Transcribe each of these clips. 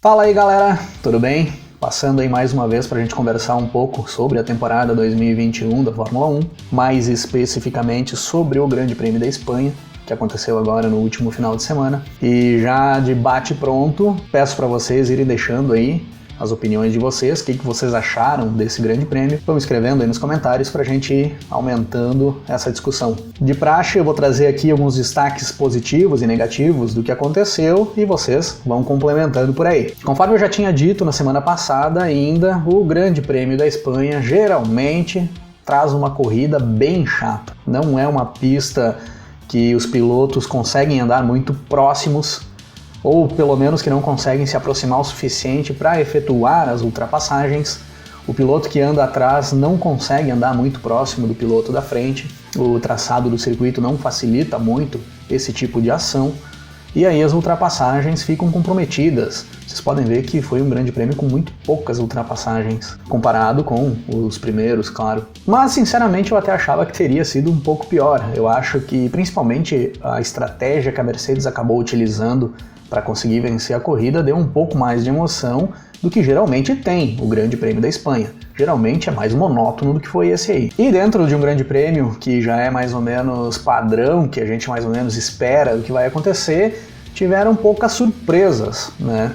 Fala aí galera, tudo bem? Passando aí mais uma vez para a gente conversar um pouco sobre a temporada 2021 da Fórmula 1, mais especificamente sobre o Grande Prêmio da Espanha, que aconteceu agora no último final de semana. E já de bate pronto, peço para vocês irem deixando aí as opiniões de vocês, o que vocês acharam desse grande prêmio. Vão escrevendo aí nos comentários para a gente ir aumentando essa discussão. De praxe, eu vou trazer aqui alguns destaques positivos e negativos do que aconteceu e vocês vão complementando por aí. Conforme eu já tinha dito na semana passada ainda, o Grande Prêmio da Espanha geralmente traz uma corrida bem chata. Não é uma pista que os pilotos conseguem andar muito próximos, ou pelo menos que não conseguem se aproximar o suficiente para efetuar as ultrapassagens. O piloto que anda atrás não consegue andar muito próximo do piloto da frente, o traçado do circuito não facilita muito esse tipo de ação, e aí as ultrapassagens ficam comprometidas. Vocês podem ver que foi um grande prêmio com muito poucas ultrapassagens, comparado com os primeiros, claro. Mas, sinceramente, eu até achava que teria sido um pouco pior. Eu acho que, principalmente, a estratégia que a Mercedes acabou utilizando para conseguir vencer a corrida deu um pouco mais de emoção do que geralmente tem o Grande Prêmio da Espanha. Geralmente é mais monótono do que foi esse aí. E dentro de um Grande Prêmio que já é mais ou menos padrão, que a gente mais ou menos espera do que vai acontecer, tiveram poucas surpresas, né?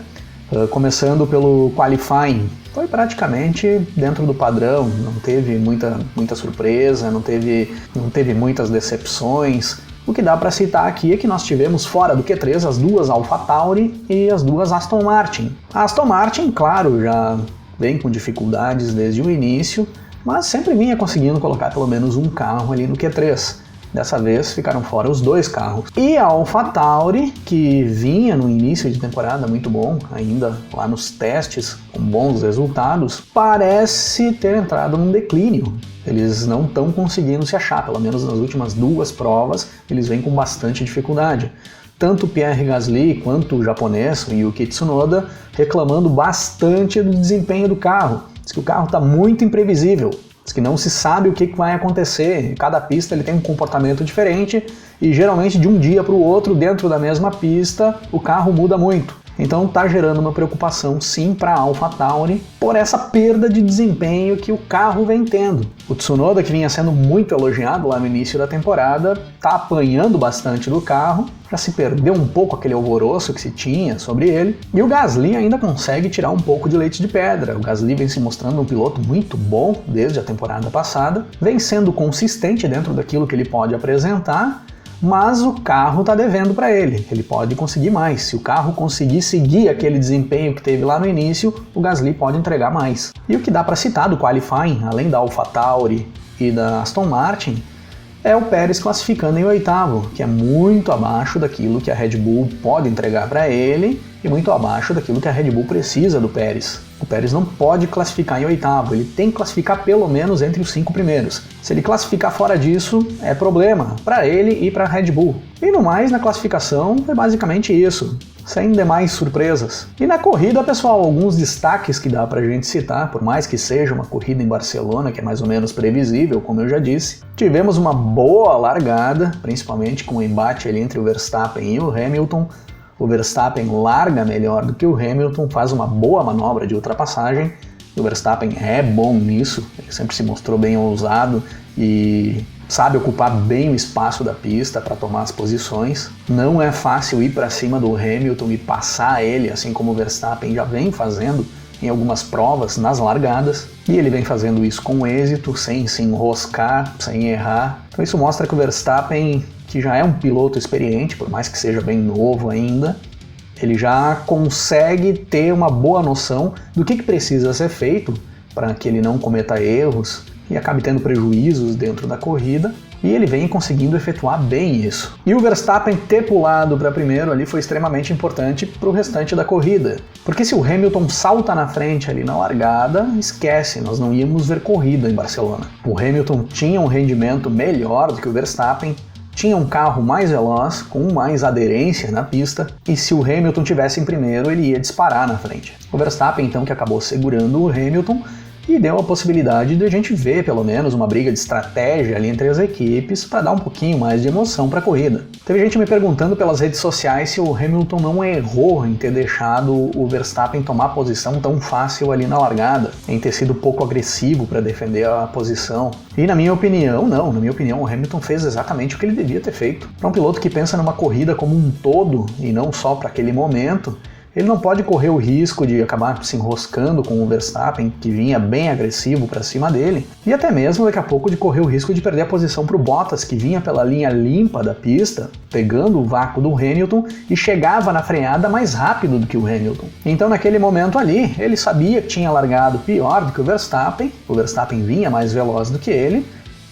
Começando pelo qualifying, foi praticamente dentro do padrão, não teve muita surpresa, não teve muitas decepções. O que dá para citar aqui é que nós tivemos fora do Q3 as duas AlphaTauri e as duas Aston Martin. A Aston Martin, claro, já vem com dificuldades desde o início, mas sempre vinha conseguindo colocar pelo menos um carro ali no Q3. Dessa vez ficaram fora os dois carros. E a AlphaTauri, que vinha no início de temporada muito bom, ainda lá nos testes com bons resultados, parece ter entrado num declínio. Eles não estão conseguindo se achar, pelo menos nas últimas duas provas, eles vêm com bastante dificuldade. Tanto o Pierre Gasly quanto o japonês, o Yuki Tsunoda, reclamando bastante do desempenho do carro. Diz que o carro está muito imprevisível, diz que não se sabe o que vai acontecer. Cada pista ele tem um comportamento diferente e geralmente de um dia para o outro, dentro da mesma pista, o carro muda muito. Então está gerando uma preocupação sim para a AlphaTauri por essa perda de desempenho que o carro vem tendo. O Tsunoda, que vinha sendo muito elogiado lá no início da temporada, está apanhando bastante do carro, já se perdeu um pouco aquele alvoroço que se tinha sobre ele, e o Gasly ainda consegue tirar um pouco de leite de pedra. O Gasly vem se mostrando um piloto muito bom desde a temporada passada, vem sendo consistente dentro daquilo que ele pode apresentar, mas o carro está devendo para ele. Ele pode conseguir mais. Se o carro conseguir seguir aquele desempenho que teve lá no início, o Gasly pode entregar mais. E o que dá para citar do qualifying, além da AlphaTauri e da Aston Martin, é o Pérez classificando em oitavo, que é muito abaixo daquilo que a Red Bull pode entregar para ele e muito abaixo daquilo que a Red Bull precisa do Pérez. O Pérez não pode classificar em oitavo, ele tem que classificar pelo menos entre os 5 primeiros. Se ele classificar fora disso, é problema para ele e para a Red Bull. E no mais, na classificação, é basicamente isso, sem demais surpresas. E na corrida, pessoal, alguns destaques que dá pra gente citar, por mais que seja uma corrida em Barcelona, que é mais ou menos previsível, como eu já disse. Tivemos uma boa largada, principalmente com o embate ali entre o Verstappen e o Hamilton. O Verstappen larga melhor do que o Hamilton, faz uma boa manobra de ultrapassagem. O Verstappen é bom nisso, ele sempre se mostrou bem ousado e sabe ocupar bem o espaço da pista para tomar as posições. Não é fácil ir para cima do Hamilton e passar ele, assim como o Verstappen já vem fazendo em algumas provas nas largadas, e ele vem fazendo isso com êxito, sem se enroscar, sem errar. Então isso mostra que o Verstappen, que já é um piloto experiente, por mais que seja bem novo ainda, ele já consegue ter uma boa noção do que precisa ser feito para que ele não cometa erros e acabe tendo prejuízos dentro da corrida, e ele vem conseguindo efetuar bem isso. E o Verstappen ter pulado para primeiro ali foi extremamente importante para o restante da corrida, porque se o Hamilton salta na frente ali na largada, esquece, nós não íamos ver corrida em Barcelona. O Hamilton tinha um rendimento melhor do que o Verstappen, tinha um carro mais veloz, com mais aderência na pista, e se o Hamilton tivesse em primeiro, ele ia disparar na frente. O Verstappen, então, que acabou segurando o Hamilton, e deu a possibilidade de a gente ver pelo menos uma briga de estratégia ali entre as equipes para dar um pouquinho mais de emoção para a corrida. Teve gente me perguntando pelas redes sociais se o Hamilton não errou em ter deixado o Verstappen tomar posição tão fácil ali na largada, em ter sido pouco agressivo para defender a posição. E na minha opinião, não. Na minha opinião, o Hamilton fez exatamente o que ele devia ter feito. Para um piloto que pensa numa corrida como um todo e não só para aquele momento, ele não pode correr o risco de acabar se enroscando com o Verstappen, que vinha bem agressivo para cima dele, e até mesmo daqui a pouco de correr o risco de perder a posição para o Bottas, que vinha pela linha limpa da pista, pegando o vácuo do Hamilton e chegava na freada mais rápido do que o Hamilton. Então naquele momento ali, ele sabia que tinha largado pior do que o Verstappen vinha mais veloz do que ele,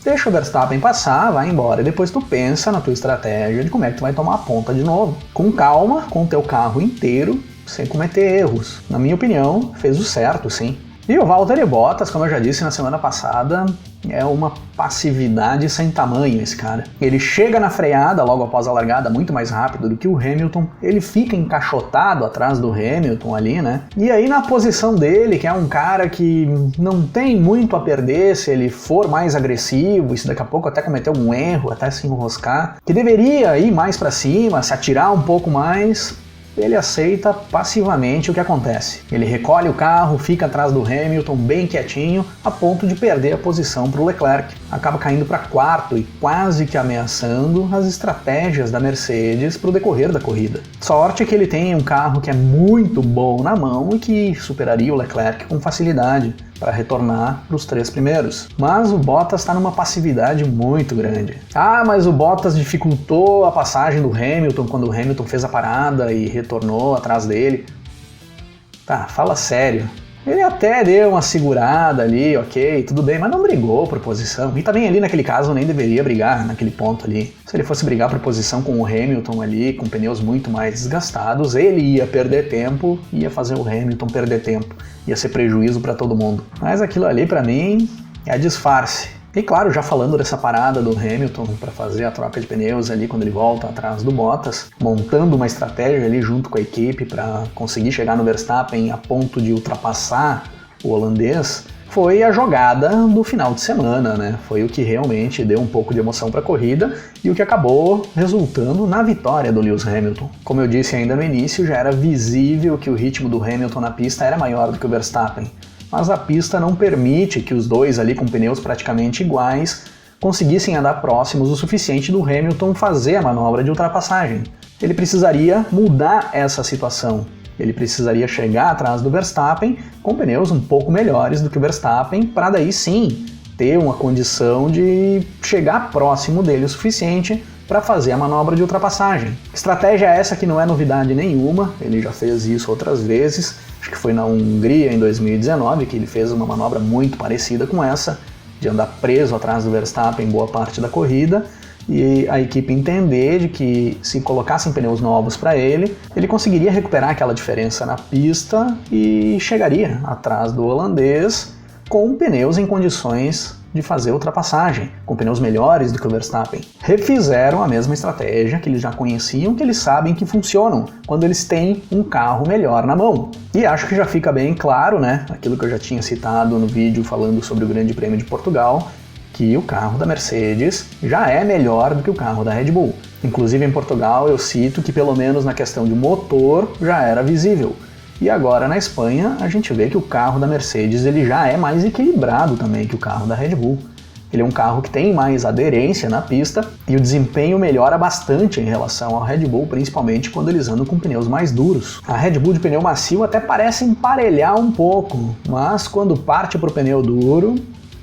deixa o Verstappen passar, vai embora e depois tu pensa na tua estratégia de como é que tu vai tomar a ponta de novo. Com calma, com o teu carro inteiro, sem cometer erros. Na minha opinião, fez o certo, sim. E o Valtteri Bottas, como eu já disse na semana passada, é uma passividade sem tamanho esse cara. Ele chega na freada logo após a largada muito mais rápido do que o Hamilton, ele fica encaixotado atrás do Hamilton ali, né? E aí na posição dele, que é um cara que não tem muito a perder se ele for mais agressivo, e se daqui a pouco até cometer um erro, até se enroscar, que deveria ir mais pra cima, se atirar um pouco mais, ele aceita passivamente o que acontece. Ele recolhe o carro, fica atrás do Hamilton bem quietinho, a ponto de perder a posição para o Leclerc. Acaba caindo para quarto e quase que ameaçando as estratégias da Mercedes para o decorrer da corrida. Sorte que ele tem um carro que é muito bom na mão e que superaria o Leclerc com facilidade para retornar para os 3 primeiros. Mas o Bottas está numa passividade muito grande. Ah, mas o Bottas dificultou a passagem do Hamilton quando o Hamilton fez a parada e retornou atrás dele. Tá, fala sério. Ele até deu uma segurada ali, ok, tudo bem, mas não brigou por posição. E também ali naquele caso nem deveria brigar naquele ponto ali. Se ele fosse brigar por posição com o Hamilton ali, com pneus muito mais desgastados, ele ia perder tempo, ia fazer o Hamilton perder tempo. Ia ser prejuízo para todo mundo. Mas aquilo ali para mim é disfarce. E claro, já falando dessa parada do Hamilton para fazer a troca de pneus ali quando ele volta atrás do Bottas, montando uma estratégia ali junto com a equipe para conseguir chegar no Verstappen a ponto de ultrapassar o holandês, foi a jogada do final de semana, né? Foi o que realmente deu um pouco de emoção para a corrida e o que acabou resultando na vitória do Lewis Hamilton. Como eu disse ainda no início, já era visível que o ritmo do Hamilton na pista era maior do que o Verstappen. Mas a pista não permite que os dois ali com pneus praticamente iguais conseguissem andar próximos o suficiente do Hamilton fazer a manobra de ultrapassagem. Ele precisaria mudar essa situação. Ele precisaria chegar atrás do Verstappen com pneus um pouco melhores do que o Verstappen para daí sim ter uma condição de chegar próximo dele o suficiente para fazer a manobra de ultrapassagem. Estratégia essa que não é novidade nenhuma, ele já fez isso outras vezes, acho que foi na Hungria em 2019 que ele fez uma manobra muito parecida com essa, de andar preso atrás do Verstappen boa parte da corrida, e a equipe entender de que se colocassem pneus novos para ele, ele conseguiria recuperar aquela diferença na pista e chegaria atrás do holandês com pneus em condições de fazer ultrapassagem, com pneus melhores do que o Verstappen. Refizeram a mesma estratégia que eles já conheciam, que eles sabem que funcionam quando eles têm um carro melhor na mão. E acho que já fica bem claro, né, aquilo que eu já tinha citado no vídeo falando sobre o Grande Prêmio de Portugal, que o carro da Mercedes já é melhor do que o carro da Red Bull. Inclusive em Portugal eu cito que pelo menos na questão de motor já era visível. E agora na Espanha a gente vê que o carro da Mercedes ele já é mais equilibrado também que o carro da Red Bull. Ele é um carro que tem mais aderência na pista e o desempenho melhora bastante em relação ao Red Bull, principalmente quando eles andam com pneus mais duros. A Red Bull de pneu macio até parece emparelhar um pouco, mas quando parte para o pneu duro,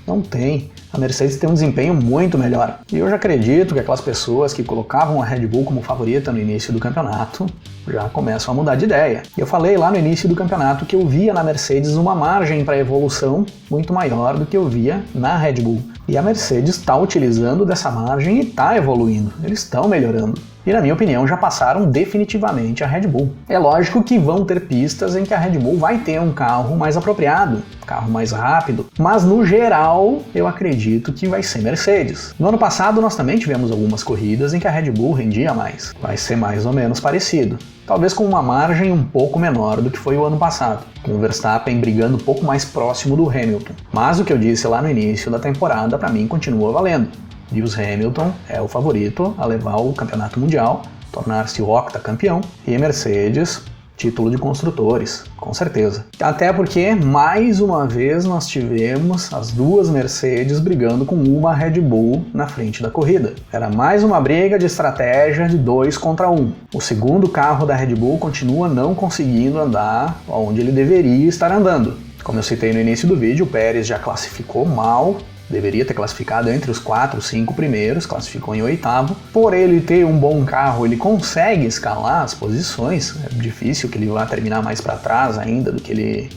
não tem. A Mercedes tem um desempenho muito melhor. E eu já acredito que aquelas pessoas que colocavam a Red Bull como favorita no início do campeonato já começam a mudar de ideia. E eu falei lá no início do campeonato que eu via na Mercedes uma margem para evolução muito maior do que eu via na Red Bull. E a Mercedes está utilizando dessa margem e está evoluindo. Eles estão melhorando. e, na minha opinião, já passaram definitivamente a Red Bull. É lógico que vão ter pistas em que a Red Bull vai ter um carro mais apropriado, um carro mais rápido, mas no geral eu acredito que vai ser Mercedes. No ano passado nós também tivemos algumas corridas em que a Red Bull rendia mais. Vai ser mais ou menos parecido. Talvez com uma margem um pouco menor do que foi o ano passado, com o Verstappen brigando um pouco mais próximo do Hamilton. Mas o que eu disse lá no início da temporada para mim continua valendo. Lewis Hamilton é o favorito a levar o campeonato mundial, tornar-se o octacampeão, e Mercedes, título de construtores, com certeza. Até porque, mais uma vez, nós tivemos as duas Mercedes brigando com uma Red Bull na frente da corrida. Era mais uma briga de estratégia de 2 contra 1. O segundo carro da Red Bull continua não conseguindo andar onde ele deveria estar andando. Como eu citei no início do vídeo, o Pérez já classificou mal, deveria ter classificado entre os 4, 5 primeiros, classificou em 8º. Por ele ter um bom carro, ele consegue escalar as posições. É difícil que ele vá terminar mais para trás ainda do que ele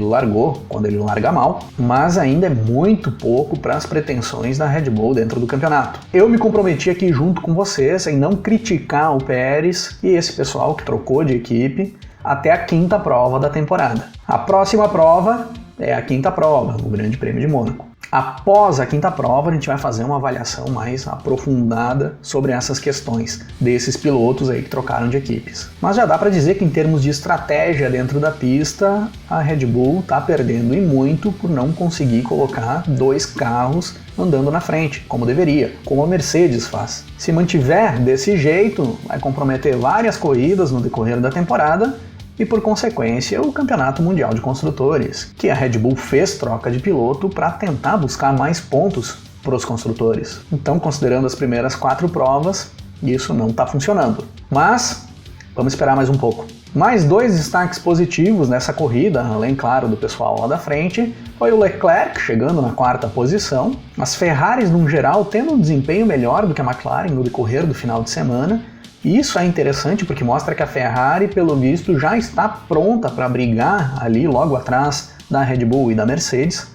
largou, quando ele larga mal, mas ainda é muito pouco para as pretensões da Red Bull dentro do campeonato. Eu me comprometi aqui junto com vocês em não criticar o Pérez e esse pessoal que trocou de equipe até a 5ª prova da temporada. A próxima prova é a 5ª prova, o Grande Prêmio de Mônaco. Após a 5ª prova, a gente vai fazer uma avaliação mais aprofundada sobre essas questões desses pilotos aí que trocaram de equipes. Mas já dá para dizer que em termos de estratégia dentro da pista, a Red Bull está perdendo e muito por não conseguir colocar 2 carros andando na frente, como deveria, como a Mercedes faz. Se mantiver desse jeito, vai comprometer várias corridas no decorrer da temporada, e por consequência o Campeonato Mundial de Construtores, que a Red Bull fez troca de piloto para tentar buscar mais pontos para os construtores. Então, considerando as primeiras 4 provas, isso não está funcionando. Mas vamos esperar mais um pouco. Mais 2 destaques positivos nessa corrida, além, claro, do pessoal lá da frente, foi o Leclerc chegando na 4ª posição, as Ferraris, no geral, tendo um desempenho melhor do que a McLaren no decorrer do final de semana. Isso é interessante porque mostra que a Ferrari, pelo visto, já está pronta para brigar ali logo atrás da Red Bull e da Mercedes,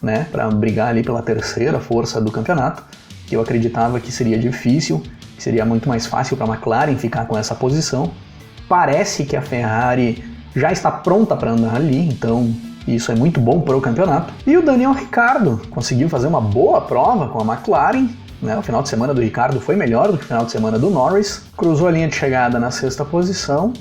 né, para brigar ali pela 3ª força do campeonato, que eu acreditava que seria difícil, que seria muito mais fácil para a McLaren ficar com essa posição. Parece que a Ferrari já está pronta para andar ali, então isso é muito bom para o campeonato. E o Daniel Ricciardo conseguiu fazer uma boa prova com a McLaren. O final de semana do Ricciardo foi melhor do que o final de semana do Norris, cruzou a linha de chegada na 6ª posição,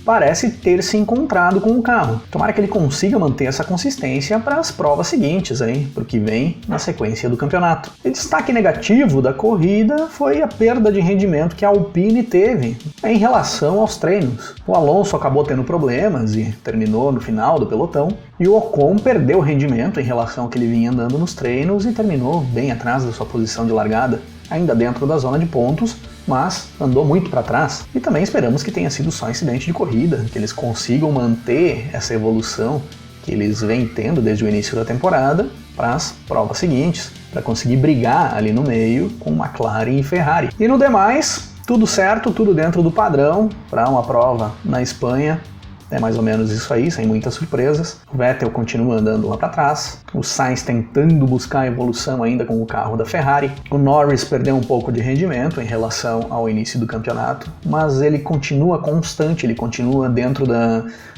parece ter se encontrado com o carro. Tomara que ele consiga manter essa consistência para as provas seguintes, para o que vem na sequência do campeonato. E destaque negativo da corrida foi a perda de rendimento que a Alpine teve em relação aos treinos. O Alonso acabou tendo problemas e terminou no final do pelotão, e o Ocon perdeu rendimento em relação ao que ele vinha andando nos treinos e terminou bem atrás da sua posição de largada, ainda dentro da zona de pontos, mas andou muito para trás. E também esperamos que tenha sido só incidente de corrida, que eles consigam manter essa evolução que eles vêm tendo desde o início da temporada para as provas seguintes, para conseguir brigar ali no meio com McLaren e Ferrari. E no demais, tudo certo, tudo dentro do padrão para uma prova na Espanha. É mais ou menos isso aí, sem muitas surpresas. O Vettel continua andando lá para trás. O Sainz tentando buscar evolução ainda com o carro da Ferrari. O Norris perdeu um pouco de rendimento em relação ao início do campeonato, mas ele continua constante, ele continua dentro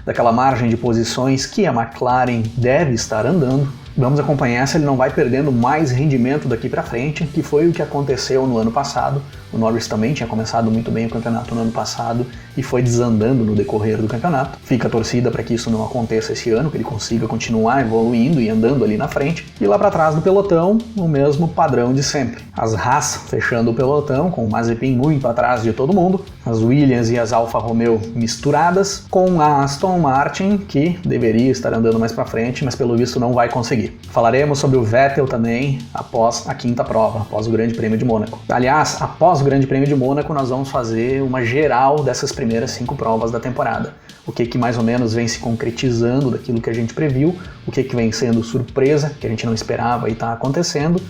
daquela margem de posições que a McLaren deve estar andando. Vamos acompanhar se ele não vai perdendo mais rendimento daqui para frente, que foi o que aconteceu no ano passado. O Norris também tinha começado muito bem o campeonato no ano passado e foi desandando no decorrer do campeonato. Fica a torcida para que isso não aconteça esse ano, que ele consiga continuar evoluindo e andando ali na frente. E lá para trás do pelotão, o mesmo padrão de sempre. As Haas fechando o pelotão, com o Mazepin muito atrás de todo mundo. As Williams e as Alfa Romeo misturadas, com a Aston Martin, que deveria estar andando mais para frente, mas pelo visto não vai conseguir. Falaremos sobre o Vettel também após a 5ª prova, após o Grande Prêmio de Mônaco. Aliás, após o Grande Prêmio de Mônaco, nós vamos fazer uma geral dessas primeiras 5 provas da temporada. O que mais ou menos vem se concretizando daquilo que a gente previu, o que vem sendo surpresa, que a gente não esperava e está acontecendo,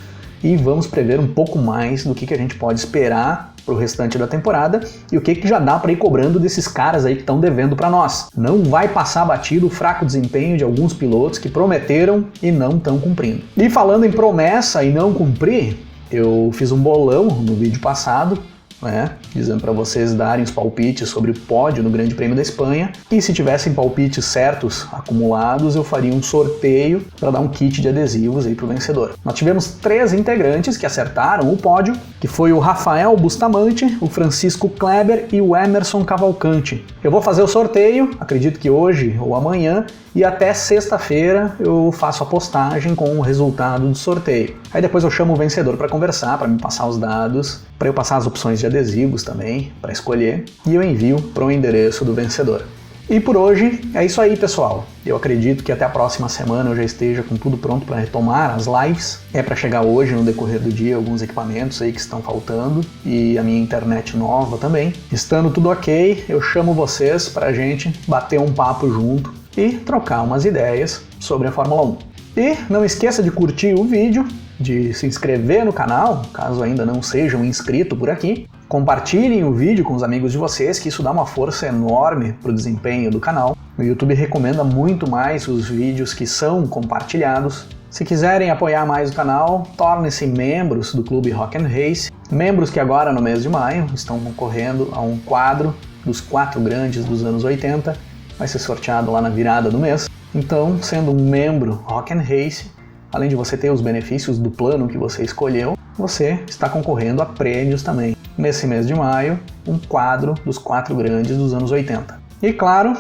e vamos prever um pouco mais do que a gente pode esperar para o restante da temporada e o que já dá para ir cobrando desses caras aí que estão devendo para nós. Não vai passar batido o fraco desempenho de alguns pilotos que prometeram e não estão cumprindo. E falando em promessa e não cumprir, eu fiz um bolão no vídeo passado né, dizendo para vocês darem os palpites sobre o pódio no Grande Prêmio da Espanha, e se tivessem palpites certos acumulados, eu faria um sorteio para dar um kit de adesivos aí pro vencedor. Nós tivemos 3 integrantes que acertaram o pódio, que foi o Rafael Bustamante, o Francisco Kleber e o Emerson Cavalcante. Eu vou fazer o sorteio, acredito que hoje ou amanhã, e até sexta-feira eu faço a postagem com o resultado do sorteio. Aí depois eu chamo o vencedor para conversar, para me passar os dados, para eu passar as opções de adesivos também, para escolher, e eu envio para o endereço do vencedor. E por hoje é isso aí, pessoal. Eu acredito que até a próxima semana eu já esteja com tudo pronto para retomar as lives. É para chegar hoje, no decorrer do dia, alguns equipamentos aí que estão faltando e a minha internet nova também. Estando tudo ok, eu chamo vocês para a gente bater um papo junto e trocar umas ideias sobre a Fórmula 1. E não esqueça de curtir o vídeo, de se inscrever no canal, caso ainda não sejam inscritos por aqui. Compartilhem o vídeo com os amigos de vocês, que isso dá uma força enorme para o desempenho do canal. O YouTube recomenda muito mais os vídeos que são compartilhados. Se quiserem apoiar mais o canal, tornem-se membros do Clube Rock and Race. Membros que agora, no mês de maio, estão concorrendo a um quadro dos 4 grandes dos anos 80. Vai ser sorteado lá na virada do mês. Então, sendo um membro Rock and Race, além de você ter os benefícios do plano que você escolheu, você está concorrendo a prêmios também. Nesse mês de maio, um quadro dos 4 grandes dos anos 80. E claro,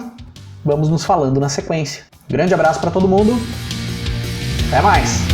vamos nos falando na sequência. Grande abraço para todo mundo, até mais!